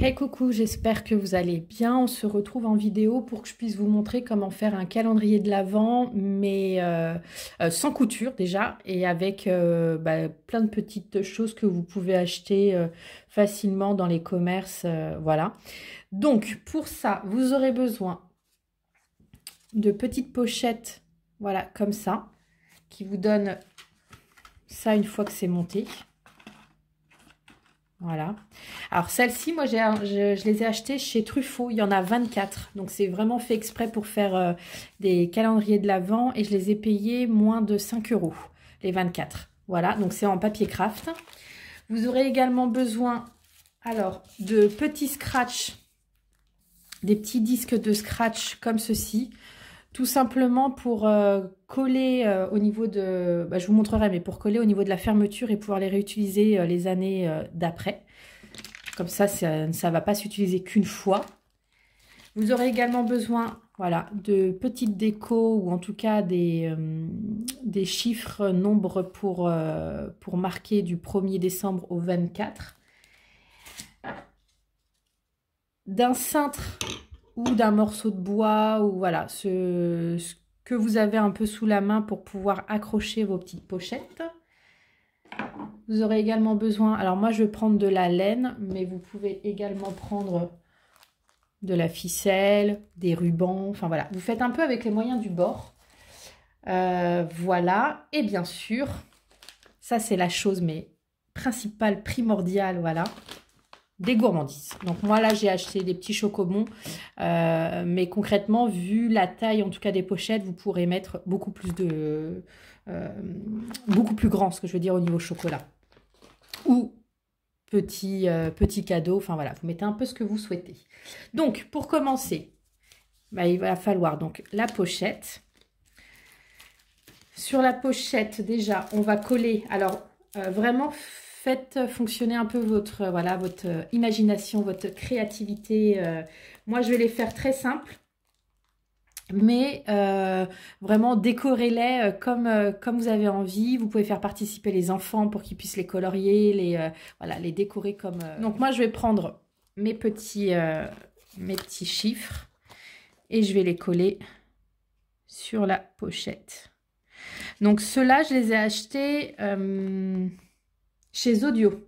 Hey coucou, j'espère que vous allez bien. On se retrouve en vidéo pour que je puisse vous montrer comment faire un calendrier de l'Avent, mais sans couture déjà, et avec plein de petites choses que vous pouvez acheter facilement dans les commerces. Voilà. Donc pour ça, vous aurez besoin de petites pochettes, voilà, comme ça, qui vous donnent ça une fois que c'est monté. Voilà. Alors celles-ci, moi, je les ai achetées chez Truffaut. Il y en a 24. Donc c'est vraiment fait exprès pour faire des calendriers de l'Avent. Et je les ai payées moins de 5 €, les 24. Voilà, donc c'est en papier craft. Vous aurez également besoin, alors, de petits scratch, des petits disques de scratch comme ceci. Tout simplement pour coller au niveau de... je vous montrerai, mais pour coller au niveau de la fermeture et pouvoir les réutiliser les années d'après. Comme ça ne va pas s'utiliser qu'une fois. Vous aurez également besoin, voilà, de petites décos ou en tout cas des chiffres, nombres pour marquer du 1er décembre au 24. D'un cintre ou d'un morceau de bois, ou voilà, ce que vous avez un peu sous la main pour pouvoir accrocher vos petites pochettes. Vous aurez également besoin, alors moi je vais prendre de la laine, mais vous pouvez également prendre de la ficelle, des rubans, enfin voilà, vous faites un peu avec les moyens du bord. Voilà, et bien sûr, ça c'est la chose mais principale, primordiale, voilà, des gourmandises. Donc moi là j'ai acheté des petits chocobons, mais concrètement vu la taille en tout cas des pochettes, vous pourrez mettre beaucoup plus grand, ce que je veux dire au niveau chocolat, ou petit cadeau, enfin voilà, vous mettez un peu ce que vous souhaitez. Donc pour commencer, il va falloir donc la pochette. Sur la pochette déjà on va coller, alors vraiment faites fonctionner un peu votre imagination, votre créativité. Moi, je vais les faire très simples, mais vraiment décorez-les comme vous avez envie. Vous pouvez faire participer les enfants pour qu'ils puissent les colorier, les décorer comme... Donc moi, je vais prendre mes petits chiffres et je vais les coller sur la pochette. Donc ceux-là, je les ai achetés... chez Audio,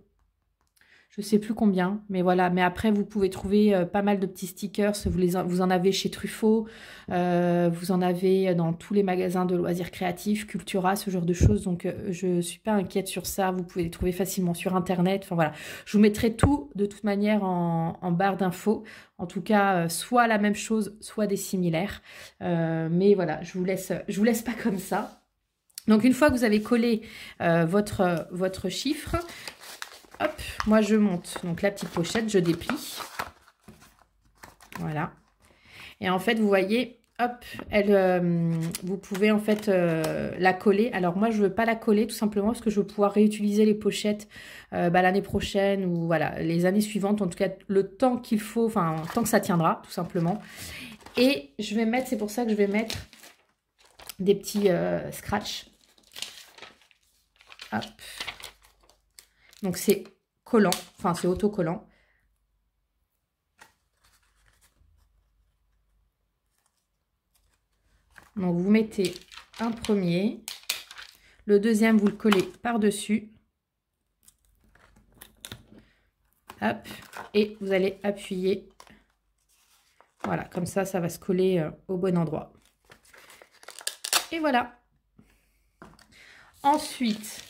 je ne sais plus combien, mais voilà. Mais après, vous pouvez trouver pas mal de petits stickers. Vous en avez chez Truffaut, vous en avez dans tous les magasins de loisirs créatifs, Cultura, ce genre de choses. Donc, je ne suis pas inquiète sur ça. Vous pouvez les trouver facilement sur Internet. Enfin, voilà. Je vous mettrai tout, de toute manière, en barre d'infos. En tout cas, soit la même chose, soit des similaires. Mais voilà, je vous laisse pas comme ça. Donc, une fois que vous avez collé votre chiffre, hop, moi je monte. Donc, la petite pochette, je déplie. Voilà. Et en fait, vous voyez, hop, vous pouvez en fait la coller. Alors, moi, je ne veux pas la coller tout simplement parce que je veux pouvoir réutiliser les pochettes l'année prochaine ou voilà, les années suivantes. En tout cas, le temps qu'il faut, enfin, tant que ça tiendra, tout simplement. Et je vais mettre, c'est pour ça que je vais mettre des petits scratch. Hop. Donc c'est collant, enfin c'est autocollant. Donc vous mettez un premier, le deuxième vous le collez par-dessus. Hop, et vous allez appuyer. Voilà, comme ça va se coller au bon endroit. Et voilà. Ensuite,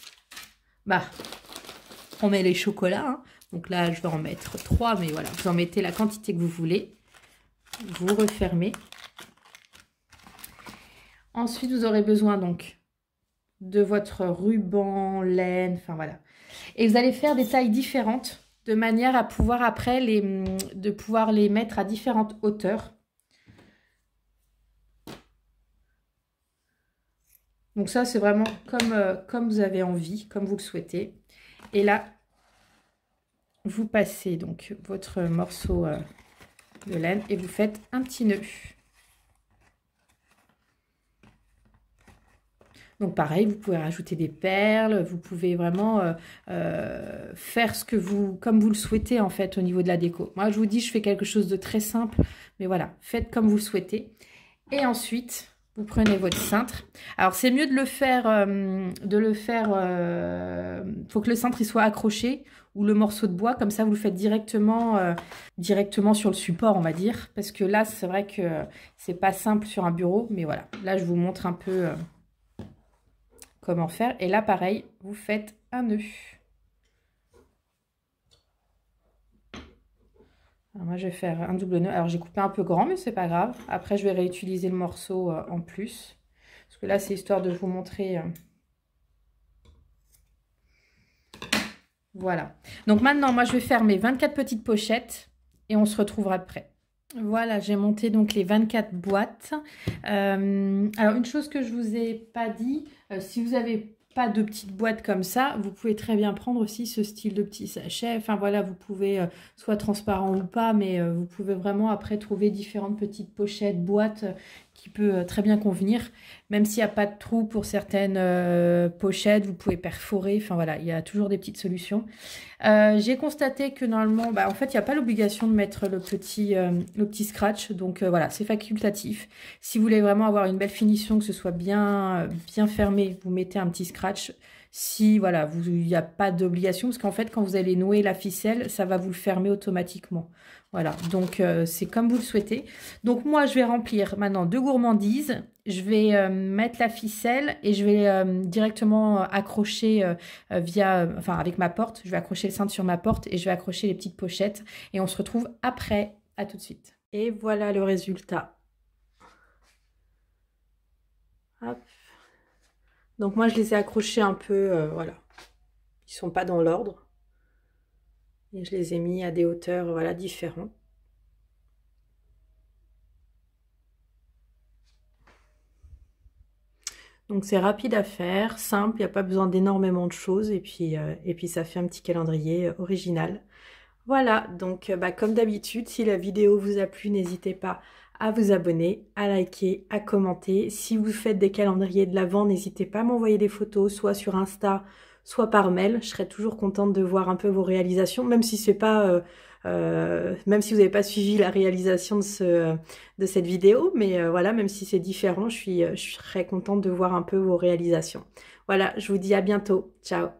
on met les chocolats. Hein. Donc là, je vais en mettre 3, mais voilà, vous en mettez la quantité que vous voulez. Vous refermez. Ensuite, vous aurez besoin donc de votre ruban, laine, enfin voilà. Et vous allez faire des tailles différentes de manière à pouvoir après pouvoir les mettre à différentes hauteurs. Donc ça, c'est vraiment comme vous avez envie, comme vous le souhaitez. Et là, vous passez donc votre morceau de laine et vous faites un petit nœud. Donc pareil, vous pouvez rajouter des perles, vous pouvez vraiment faire comme vous le souhaitez en fait au niveau de la déco. Moi je vous dis, je fais quelque chose de très simple, mais voilà, faites comme vous le souhaitez. Et ensuite, vous prenez votre cintre. Alors c'est mieux de le faire, faut que le cintre il soit accroché ou le morceau de bois, comme ça vous le faites directement sur le support, on va dire. Parce que là, c'est vrai que c'est pas simple sur un bureau, mais voilà. Là, je vous montre un peu comment faire. Et là, pareil, vous faites un nœud. Alors moi, je vais faire un double nœud. Alors, j'ai coupé un peu grand, mais c'est pas grave. Après, je vais réutiliser le morceau en plus. Parce que là, c'est histoire de vous montrer... Voilà. Donc maintenant, moi, je vais faire mes 24 petites pochettes et on se retrouvera après. Voilà, j'ai monté donc les 24 boîtes. Alors, une chose que je vous ai pas dit, si vous avez pas de petites boîtes comme ça, vous pouvez très bien prendre aussi ce style de petit sachet. Enfin voilà, vous pouvez, soit transparent ou pas, mais vous pouvez vraiment après trouver différentes petites pochettes, boîtes qui peut très bien convenir. Même s'il n'y a pas de trou pour certaines pochettes, vous pouvez perforer. Enfin voilà, il y a toujours des petites solutions. J'ai constaté que normalement, en fait, il n'y a pas l'obligation de mettre le petit scratch. Donc voilà, c'est facultatif. Si vous voulez vraiment avoir une belle finition, que ce soit bien fermé, vous mettez un petit scratch. Si voilà, il n'y a pas d'obligation, parce qu'en fait, quand vous allez nouer la ficelle, ça va vous le fermer automatiquement. Voilà, donc c'est comme vous le souhaitez. Donc moi, je vais remplir maintenant de gourmandises. Je vais mettre la ficelle et je vais directement accrocher avec ma porte. Je vais accrocher le cintre sur ma porte et je vais accrocher les petites pochettes. Et on se retrouve après. À tout de suite. Et voilà le résultat. Hop. Donc moi, je les ai accrochés un peu, voilà. Ils sont pas dans l'ordre. Et je les ai mis à des hauteurs, voilà, différentes. Donc c'est rapide à faire, simple, il n'y a pas besoin d'énormément de choses. Et puis ça fait un petit calendrier original. Voilà, donc comme d'habitude, si la vidéo vous a plu, n'hésitez pas à vous abonner, à liker, à commenter. Si vous faites des calendriers de l'Avent, n'hésitez pas à m'envoyer des photos, soit sur Insta, soit par mail. Je serais toujours contente de voir un peu vos réalisations, même si c'est pas, même si vous n'avez pas suivi la réalisation de cette vidéo, mais voilà, même si c'est différent, je serais contente de voir un peu vos réalisations. Voilà, je vous dis à bientôt. Ciao!